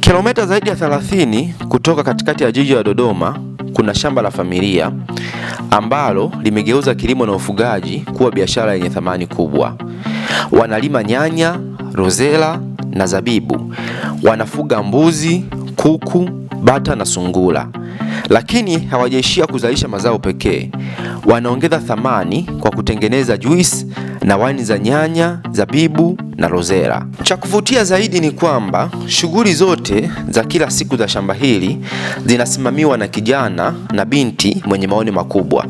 Kilomita zaidi ya 30 kutoka katikati ya jiji la Dodoma kuna shamba la familia ambalo limegeuza kilimo na ufugaji kuwa biashara yenye thamani kubwa. Wanalima nyanya, rozela na zabibu. Wanafuga mbuzi, kuku, bata na sungura. Lakini hawajaishia kuzalisha mazao pekee. Wanaongeza thamani kwa kutengeneza juice na wine za nyanya, zabibu na rozela. Cha kuvutia zaidi ni kwamba shughuli zote za kila siku za shamba hili zinasimamiwa na kijana na binti mwenye maoni makubwa.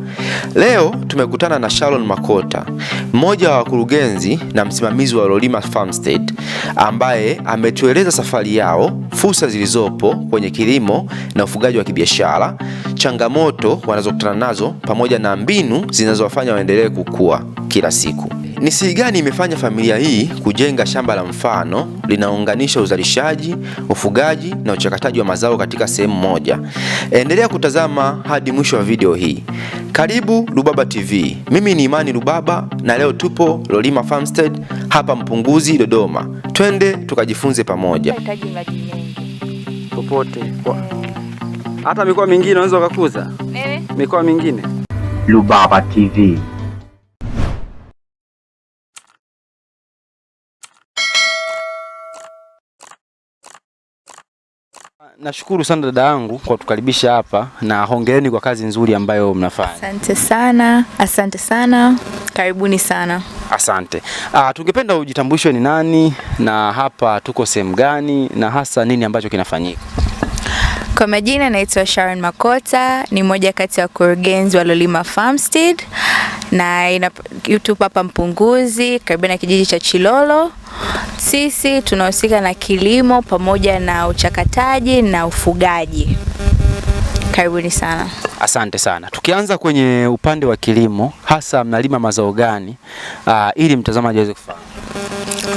Leo tumekutana na Sharon Makota, mmoja wa wakurugenzi na msimamizi wa Lolima Farmstead, ambaye ametueleza safari yao, fursa zilizopo kwenye kilimo na ufugaji wa kibiashara, changamoto wanazokutana nazo pamoja na mbinu zinazowafanya waendelee kukua kila siku. Ni siri gani imefanya familia hii kujenga shamba la mfano linaunganisha uzalishaji, ufugaji na uchakataji wa mazao katika sehemu moja? Endelea kutazama hadi mwisho wa video hii. Karibu Rubaba TV. Mimi ni Imani Rubaba na leo tupo Lolima Farmstead hapa Mpunguzi, Dodoma. Twende tukajifunze pamoja. Popote. Hata mikoa mingine unaweza kukuza? Mikoa mingine. Rubaba TV. Nashukuru sana dada yangu kwa kutukaribisha hapa na hongereni kwa kazi nzuri ambayo mnafanya. Asante sana. Karibuni sana. Asante. Tungependa ujitambulishe ni nani na hapa tuko sehemu gani na hasa nini ambacho kinafanyika? Kwa majina naitwa Sharon Makota, ni mmoja kati ya wakurugenzi wa Lolima Farmstead na YouTube hapa Mpunguzi, karibu na kijiji cha Chilolo. Sisi tunahusika na kilimo pamoja na uchakataji na ufugaji. Karibuni sana. Asante sana. Tukianza kwenye upande wa kilimo, hasa mnalima mazao gani ili mtazamaji aweze kufahamu?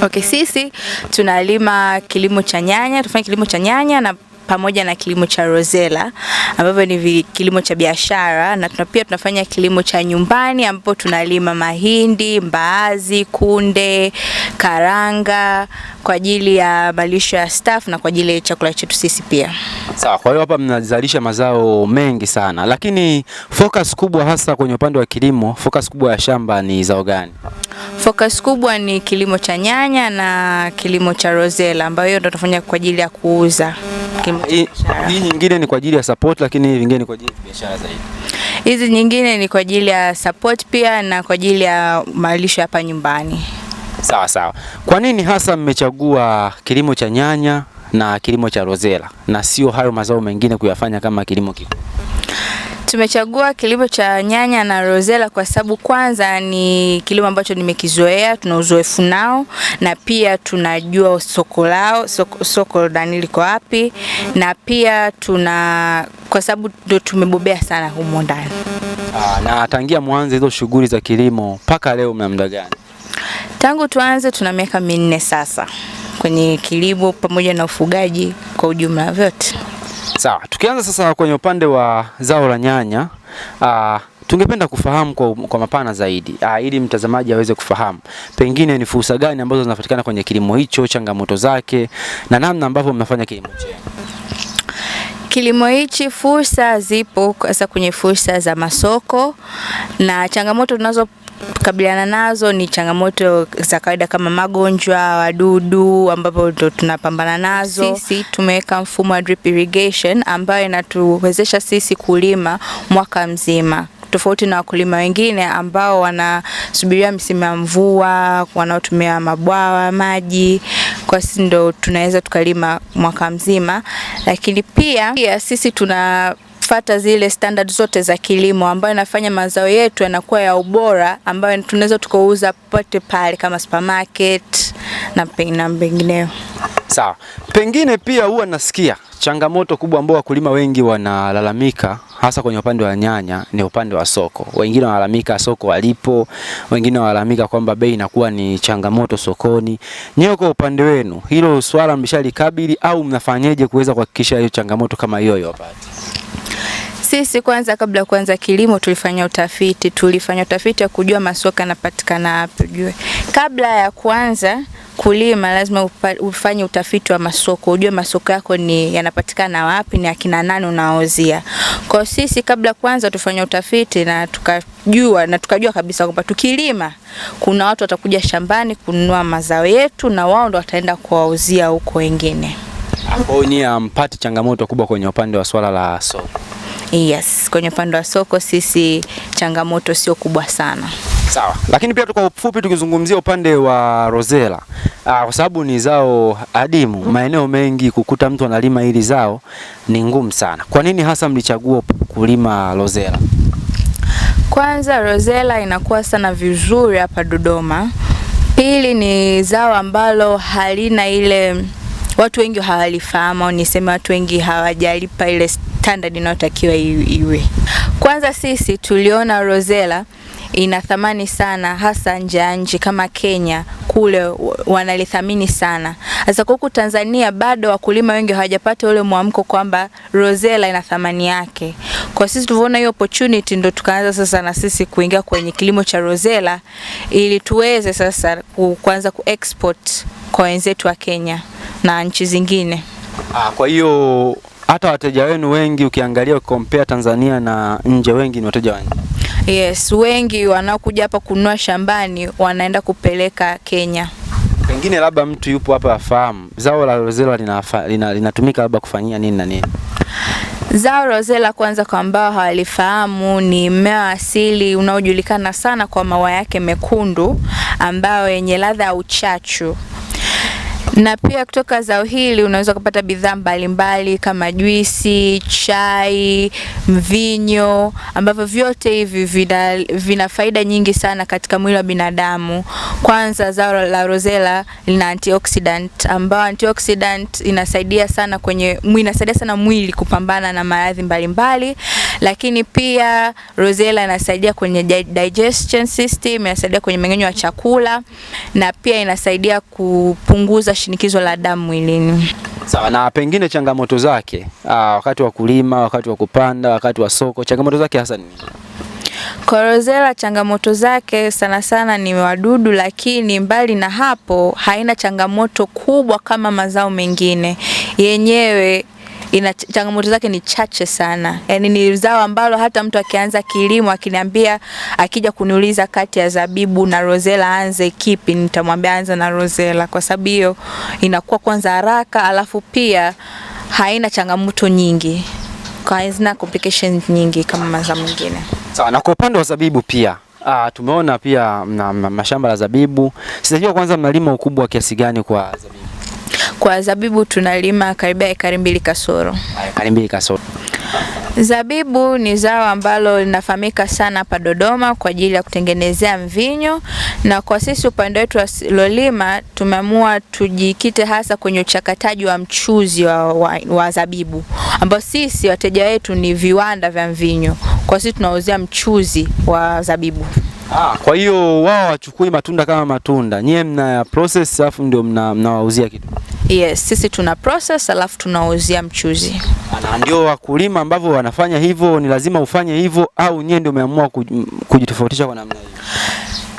Okay, sisi tunalima kilimo cha nyanya, tunafanya kilimo cha nyanya na pamoja na kilimo cha rozela ambapo ni kilimo cha biashara, na pia tunafanya kilimo cha nyumbani ambapo tunalima mahindi, mbaazi, kunde, karanga kwa ajili ya malisho ya staff na kwa ajili ya chakula chetu sisi pia. Sawa, kwa hiyo hapa mnazalisha mazao mengi sana, lakini focus kubwa hasa kwenye upande wa kilimo, focus kubwa ya shamba ni zao gani? Focus kubwa ni kilimo cha nyanya na kilimo cha rozela ambayo ndio tunafanya kwa ajili ya kuuza. Hii nyingine ni kwa ajili ya support, lakini hii nyingine ni kwa ajili ya biashara zaidi. Hizi nyingine ni kwa ajili ya support pia na kwa ajili ya malisho hapa nyumbani. Sawa sawa. Kwa nini hasa mmechagua kilimo cha nyanya na kilimo cha rozela na sio hayo mazao mengine kuyafanya kama kilimo kikuu? Tumechagua kilimo cha nyanya na rozela kwa sababu kwanza ni kilimo ambacho nimekizoea, tuna uzoefu nao na pia tunajua soko lao, soko ndani liko wapi, na pia kwa sababu ndio tumebobea sana humo ndani. Na tangia mwanzo hizo shughuli za kilimo mpaka leo mna muda gani? Tangu tuanze tuna miaka 4 sasa kwenye kilimo pamoja na ufugaji kwa ujumla vyote. Sawa, tukianza sasa kwenye upande wa zao la nyanya, tungependa kufahamu kwa mapana zaidi, ili mtazamaji aweze kufahamu pengine ni fursa gani ambazo zinapatikana kwenye kilimo hicho, changamoto zake na namna ambavyo mnafanya kilimo chenu. Kilimo hichi fursa zipo hasa kwenye fursa za masoko, na changamoto tunazokabiliana nazo ni changamoto za kawaida kama magonjwa, wadudu ambapo tunapambana nazo. Sisi tumeweka mfumo wa drip irrigation ambayo inatuwezesha sisi kulima mwaka mzima, tofauti na wakulima wengine ambao wanasubiria msimu wa mvua, wanaotumia mabwawa maji. Kwa sisi ndo tunaweza tukalima mwaka mzima, lakini pia sisi tunafuata zile standard zote za kilimo ambayo inafanya mazao yetu yanakuwa ya ubora ambayo tunaweza tukauza popote pale kama supermarket na pengineo. Sawa. Pengine pia huwa nasikia changamoto kubwa ambao wakulima wengi wanalalamika hasa kwenye upande wa nyanya ni upande wa soko. Wengine wanalalamika soko walipo, wengine wanalalamika kwamba bei inakuwa ni changamoto sokoni. Nyewe kwa upande wenu, hilo swala mmeshalikabili au mnafanyaje kuweza kuhakikisha hiyo changamoto kama hiyo haipati? Sisi kwanza kabla ya kuanza kilimo tulifanya utafiti wa kujua masoko yanapatikana wapi. Ujue kabla ya kuanza kulima lazima ufanye utafiti wa masoko, ujue masoko yako ni yanapatikana wapi, ni akina nani unawauzia. Kwa sisi kabla kwanza tufanya utafiti na tukajua kabisa kwamba tukilima kuna watu watakuja shambani kununua mazao yetu na wao ndo wataenda kuwauzia huko wengine. Hapo ni ampati changamoto kubwa kwenye upande wa swala la soko. Yes, kwenye upande wa soko sisi changamoto sio kubwa sana. Sawa. Lakini pia kwa ufupi tukizungumzia upande wa Rosella, kwa sababu ni zao adimu, maeneo mengi kukuta mtu analima hili zao ni ngumu sana. Kwa nini hasa mlichagua kulima Rosella? Kwanza Rosella inakuwa sana vizuri hapa Dodoma. Pili ni zao ambalo halina ile watu wengi hawalifahamu, niseme watu wengi hawajalipa ile standard inayotakiwa iwe. Kwanza sisi tuliona Rosella ina thamani sana hasa nje ya nchi kama Kenya, kule wanalithamini sana. Sasa huku Tanzania bado wakulima wengi hawajapata ule mwamko kwamba Rosella ina thamani yake. Kwa sisi tuliona hiyo opportunity ndo tukaanza sasa na sisi kuingia kwenye kilimo cha Rosella ili tuweze sasa kuanza kuexport kwa wenzetu wa Kenya na nchi zingine. Kwa hiyo hata wateja wenu wengi ukiangalia compare Tanzania na nje, wengi ni wateja wa nje. Yes, wengi wanaokuja hapa kununua shambani wanaenda kupeleka Kenya. Pengine labda mtu yupo hapa afahamu zao la Rosella linatumika labda kufanyia nini na nini? Zao Rosella kwanza kwa ambao hawalifahamu ni mmea asili unaojulikana sana kwa maua yake mekundu ambao yenye ladha ya uchachu. Na pia kutoka zao hili unaweza kupata bidhaa mbalimbali kama juisi, chai, mvinyo, ambavyo vyote hivi vina faida nyingi sana katika mwili wa binadamu. Kwanza zao la Rosella lina antioxidant, ambao antioxidant inasaidia sana mwili kupambana na maradhi mbalimbali. Lakini pia Rosella inasaidia kwenye digestion system, inasaidia kwenye mmeng'enyo wa chakula na pia inasaidia kupunguza shinikizo la damu mwilini. Sawa, na pengine changamoto zake wakati wa kulima, wakati wa kupanda, wakati wa soko, changamoto zake hasa ni nini? Kwa Rosella changamoto zake sana sana ni wadudu, lakini mbali na hapo haina changamoto kubwa kama mazao mengine. Yenyewe changamoto zake ni chache sana. Yaani ni zao ambalo hata mtu akianza kilimo akiniambia, akija kuniuliza kati ya zabibu na Rosella aanze kipi, nitamwambia anza na Rosella kwa sababu hiyo inakuwa kwanza haraka, alafu pia haina changamoto nyingi. Kwa hazina complications nyingi kama mazao mengine. Sawa, na kwa upande wa zabibu pia tumeona pia mashamba la zabibu. Sijajua kwanza mnalima ukubwa kiasi gani kwa zabibu? Kwa zabibu tunalima karibia ekari 2 kasoro. Ekari 2 kasoro. Zabibu ni zao ambalo linafahamika sana hapa Dodoma kwa ajili ya kutengenezea mvinyo, na kwa sisi upande wetu wa Lolima tumeamua tujikite hasa kwenye uchakataji wa mchuzi wa zabibu, ambao sisi wateja wetu ni viwanda vya mvinyo. Kwa sisi tunauzia mchuzi wa zabibu. Kwa hiyo wao wachukui matunda kama matunda, nyie mna process alafu ndio mnawauzia kitu? Yes, sisi tuna process alafu tunauzia mchuzi. Na ndio wakulima ambao wanafanya hivyo, ni lazima ufanye hivyo au nyie ndio umeamua kujitofautisha kwa namna hiyo?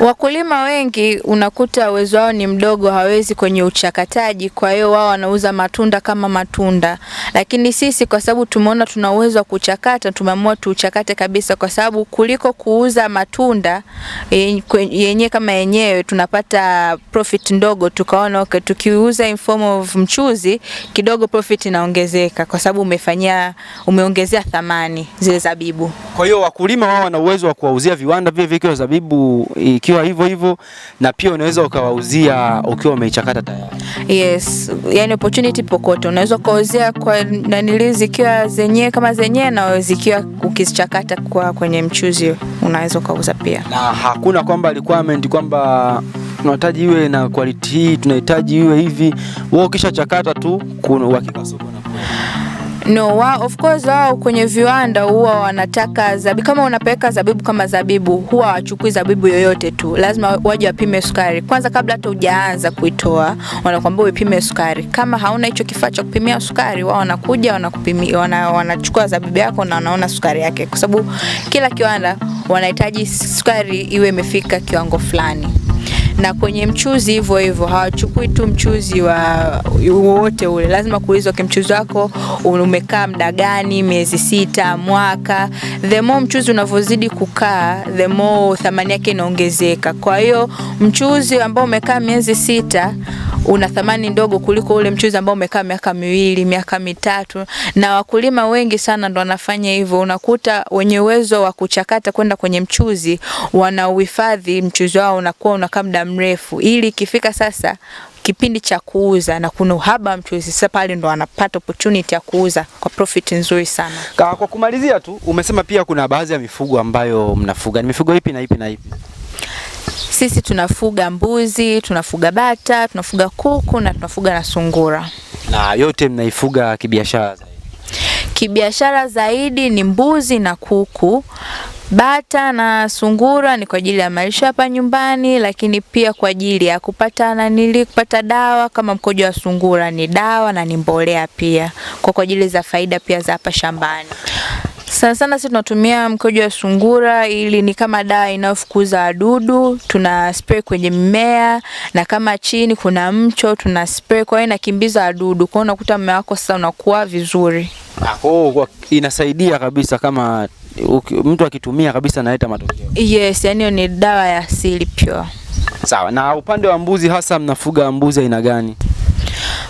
Wakulima wengi unakuta uwezo wao ni mdogo, hawezi kwenye uchakataji, kwa hiyo wao wanauza matunda kama matunda. Lakini sisi kwa sababu tumeona tuna uwezo wa kuchakata, tumeamua tuchakate kabisa, kwa sababu kuliko kuuza matunda yenyewe kama yenyewe tunapata profit ndogo. Tukaona okay, tukiuza in form of mchuzi kidogo profit inaongezeka kwa sababu umeongezea thamani zile zabibu. Kwa hiyo wakulima wao wana uwezo wa kuwauzia viwanda vile vikiwa zabibu ikiwa hivyo, na pia unaweza ukawauzia ukiwa umeichakata tayari. Yes, yani opportunity pokote unaweza kuuzia kwa nanilizi ikiwa zenyewe kama zenyewe, na zikiwa ukizichakata kwenye mchuzi unaweza kuuza pia. Na hakuna kwamba requirement kwamba tunahitaji iwe na quality hii, tunahitaji iwe hivi. Wewe ukishachakata tu kuna uhakika soko na No, of course wao kwenye viwanda huwa wanataka zabibu. Kama unapeleka zabibu kama zabibu, huwa wachukui zabibu yoyote tu. Lazima waje wapime sukari. Kwanza kabla hata hujaanza kuitoa, wanakuambia upime sukari. Kama hauna hicho kifaa cha kupimia sukari, wao wanakuja wanakupimia, wanachukua zabibu yako na wanaona sukari yake. Kwa sababu kila kiwanda wanahitaji sukari iwe imefika kiwango fulani. Na kwenye mchuzi hivyo hivyo, hawachukui tu mchuzi wote ule. Lazima kuulizwa kimchuzi wako umekaa muda gani, miezi 6, mwaka. The more mchuzi unavyozidi kukaa, the more thamani yake inaongezeka. Kwa hiyo mchuzi ambao umekaa miezi 6 una thamani ndogo kuliko ule mchuzi ambao umekaa miaka 2, miaka 3. Na wakulima wengi sana ndo wanafanya hivyo. Unakuta wenye uwezo wa kuchakata kwenda kwenye mchuzi, wanauhifadhi mchuzi wao unakuwa unakaa muda mrefu, ili ikifika sasa kipindi cha kuuza na kuna uhaba mchuzi, sasa pale ndo wanapata opportunity ya kuuza kwa profit nzuri sana. Kwa kumalizia tu, umesema pia kuna baadhi ya mifugo ambayo mnafuga. Ni mifugo ipi na ipi na ipi? Sisi tunafuga mbuzi, tunafuga bata, tunafuga kuku na tunafuga na sungura. Na yote mnaifuga kibiashara zaidi? Kibiashara zaidi ni mbuzi na kuku. Bata na sungura ni kwa ajili ya maisha hapa nyumbani, lakini pia kwa ajili ya kupata dawa. Kama mkojo wa sungura ni dawa na ni mbolea pia, kwa ajili za faida pia za hapa shambani. Sana sana sisi tunatumia mkojo wa sungura ili ni kama dawa inayofukuza wadudu. Tuna spray kwenye mimea, na kama chini kuna mcho tuna spray, kwa hiyo inakimbiza wadudu. Kwa hiyo unakuta mmea wako sasa unakuwa vizuri. Inasaidia kabisa, kama mtu akitumia kabisa analeta matokeo. Yes, yani ni dawa ya asili pure. Sawa. Na upande wa mbuzi, hasa mnafuga mbuzi aina gani?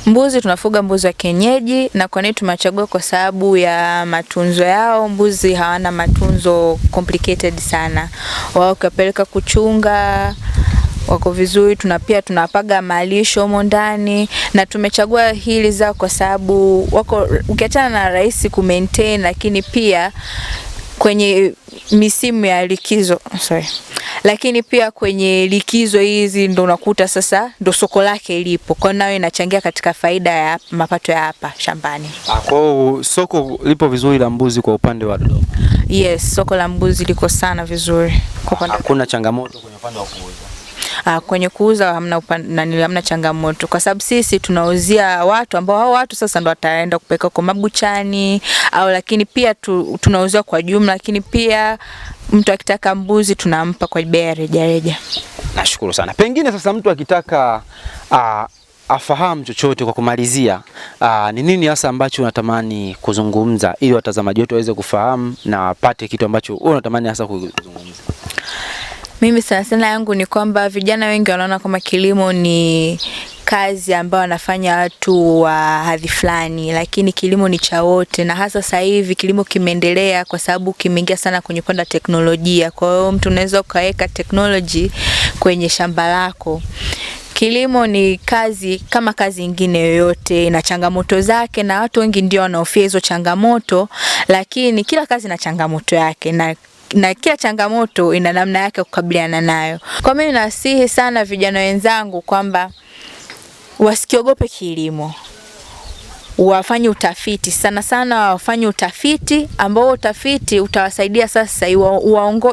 Mbuzi tunafuga mbuzi wa kienyeji. Na kwa nini tumechagua? Kwa sababu ya matunzo yao. Mbuzi hawana matunzo complicated sana. Wao ukapeleka kuchunga wako vizuri. Tunapaga malisho humo ndani, na tumechagua hili zao kwa sababu wako ukiachana na rahisi ku maintain, lakini pia kwenye misimu ya likizo lakini pia kwenye likizo hizi ndo unakuta sasa ndo soko lake lipo, kwa nayo inachangia katika faida ya mapato ya hapa shambani. Kwa hiyo soko lipo vizuri la mbuzi kwa upande wa Dodoma? Yes, soko la mbuzi liko sana vizuri. Hakuna changamoto kwenye upande wa kuuza? Kwenye kuuza hamna changamoto, kwa sababu sisi tunauzia watu ambao hao watu sasa ndo wataenda kupeka kwa mabuchani au, lakini pia tunauzia kwa jumla, lakini pia mtu akitaka mbuzi tunampa kwa bei ya rejareja. Nashukuru sana. Pengine sasa mtu akitaka afahamu chochote, kwa kumalizia, ni nini hasa ambacho unatamani kuzungumza ili watazamaji wetu waweze kufahamu na wapate kitu ambacho wewe unatamani hasa kuzungumza? Mimi sana yangu ni kwamba vijana wengi wanaona kama kilimo ni kazi ambayo wanafanya watu wa hadhi fulani, lakini kilimo ni cha wote, na hasa sasa hivi kilimo kimeendelea kwa sababu kimeingia sana kwenye upande wa teknolojia. Kwa hiyo mtu unaweza ukaweka technology kwenye shamba lako. Kilimo ni kazi kama kazi nyingine yoyote, ina changamoto zake, na watu wengi ndio wanaofia hizo changamoto, lakini kila kazi ina changamoto yake, na kila changamoto ina namna yake kukabiliana nayo. Kwa mimi nasihi sana vijana wenzangu kwamba wasikiogope kilimo. Wafanye utafiti, sana sana wafanye utafiti ambao utafiti utawasaidia sasa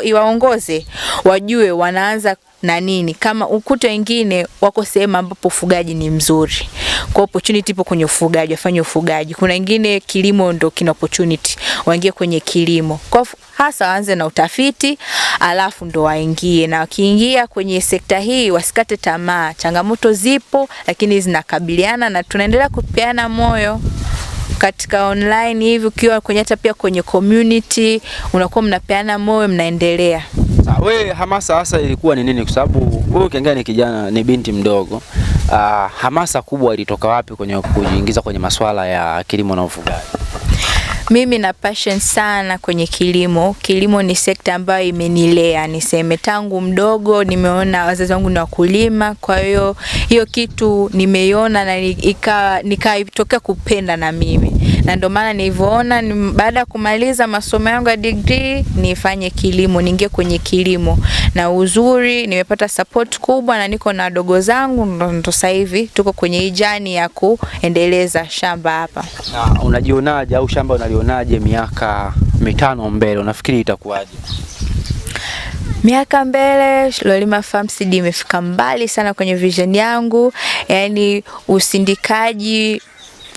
iwaongoze wajue wanaanza na nini. Kama ukuta wengine wako sehemu ambapo ufugaji ni mzuri, kwa opportunity ipo kwenye ufugaji, wafanye ufugaji. Kuna wengine kilimo ndo kina opportunity, waingie kwenye kilimo. Kwa hasa waanze na utafiti, alafu ndo waingie, na wakiingia kwenye sekta hii wasikate tamaa. Changamoto zipo lakini zinakabiliana, na tunaendelea kupeana moyo katika online hivi, ukiwa kwenye hata pia kwenye community unakuwa mnapeana moyo, mnaendelea. Wewe hamasa hasa ilikuwa ni nini? Kwa sababu wewe ukiangalia ni kijana, ni binti mdogo. Hamasa kubwa ilitoka wapi kwenye kujiingiza kwenye masuala ya kilimo na ufugaji? Mimi na passion sana kwenye kilimo. Kilimo ni sekta ambayo imenilea, niseme tangu mdogo nimeona wazazi wangu ni wakulima, kwa hiyo kitu nimeiona na nikaitokea kupenda na mimi. na ndio maana nilivyoona baada ya kumaliza masomo yangu ya degree nifanye kilimo, niingie kwenye kilimo. Na uzuri nimepata support kubwa na niko na wadogo zangu, ndo sasa hivi tuko kwenye hii jani ya kuendeleza shamba hapa. Na unajionaje au shamba unalionaje miaka 5 mbele? Unafikiri itakuwaje? Miaka mbele Lolima Farm Seed imefika mbali sana kwenye vision yangu. Yani usindikaji,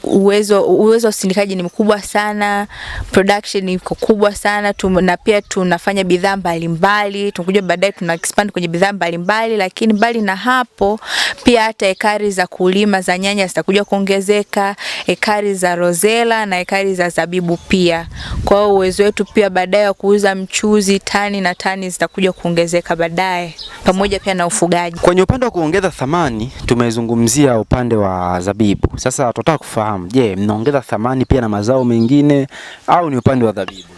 uwezo wa usindikaji ni mkubwa sana, production ni kubwa sana, na pia tunafanya bidhaa mbalimbali. Tunakuja baadaye tuna expand kwenye bidhaa mbalimbali, lakini mbali na hapo pia hata ekari za kulima za nyanya zitakuja kuongezeka, ekari za rozela na ekari za zabibu pia. Kwa hiyo uwezo wetu pia baadaye wa kuuza mchuzi tani na tani zitakuja kuongezeka baadaye, pamoja pia na ufugaji. Kwenye upande wa kuongeza thamani tumezungumzia upande wa zabibu. Sasa tunataka kufahamu, je, mnaongeza thamani pia na mazao mengine au ni upande wa zabibu?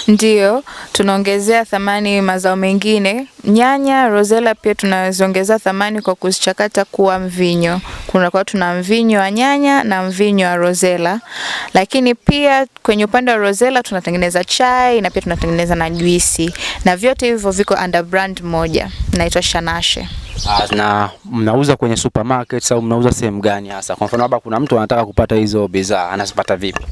Ndiyo, tunaongezea thamani mazao mengine. Nyanya, rozela pia tunaziongeza thamani kwa kuzichakata kuwa mvinyo. Kwa tuna mvinyo wa nyanya na mvinyo wa rozela. Lakini pia kwenye upande wa rozela tunatengeneza chai na pia tunatengeneza na juisi. Na vyote hivyo viko under brand moja, inaitwa Shanashe. Na mnauza kwenye supermarkets au mnauza sehemu gani hasa? Kwa mfano labda kuna mtu anataka kupata hizo bidhaa, anazipata vipi?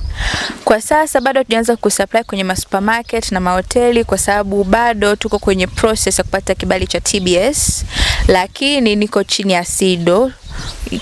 Kwa sasa bado tunaanza kusupply kwenye masupermarket na mahoteli kwa sababu bado tuko kwenye process ya kupata kibali cha TBS, lakini niko chini ya SIDO.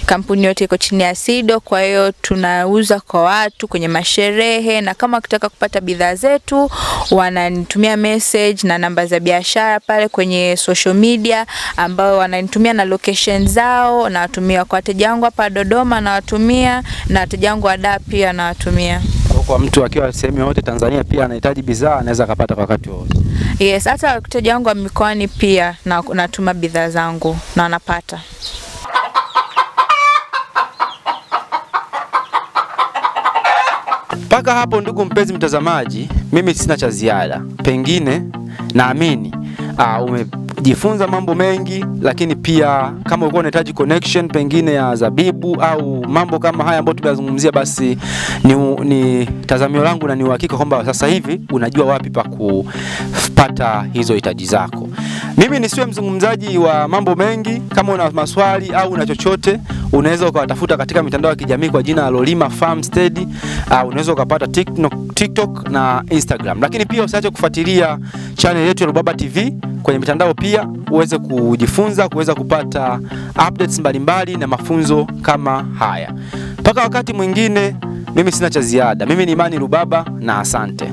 Kampuni yote iko chini ya SIDO, kwa hiyo tunauza kwa watu kwenye masherehe, na kama ukitaka kupata bidhaa zetu wananitumia message na namba za biashara pale kwenye social media, ambao wananitumia na location zao, na watumia kwa wateja wangu hapa Dodoma, na watumia na wateja wangu wa Dar pia na watumia. Kwa mtu akiwa sehemu yote Tanzania pia anahitaji bidhaa anaweza kupata kwa wakati wote. Yes, hata wateja wangu wa mikoani pia na natuma bidhaa zangu na wanapata. Mpaka hapo ndugu mpenzi mtazamaji, mimi sina cha ziada. Pengine naamini umejifunza mambo mengi, lakini pia kama ulikuwa unahitaji connection pengine ya zabibu au mambo kama haya ambayo tumeyazungumzia, basi ni tazamio langu na ni uhakika kwamba sasa hivi unajua wapi pa kupata hizo hitaji zako. Mimi nisiwe mzungumzaji wa mambo mengi. Kama una maswali au una chochote, unaweza ukawatafuta katika mitandao ya kijamii kwa jina la Lolima Farm Seed. Unaweza ukapata TikTok na Instagram. Lakini pia usiache kufuatilia channel yetu ya Rubaba TV kwenye mitandao pia uweze kujifunza, kuweza kupata updates mbalimbali na mafunzo kama haya. Mpaka wakati mwingine, mimi sina cha ziada. Mimi ni Imani Rubaba na asante.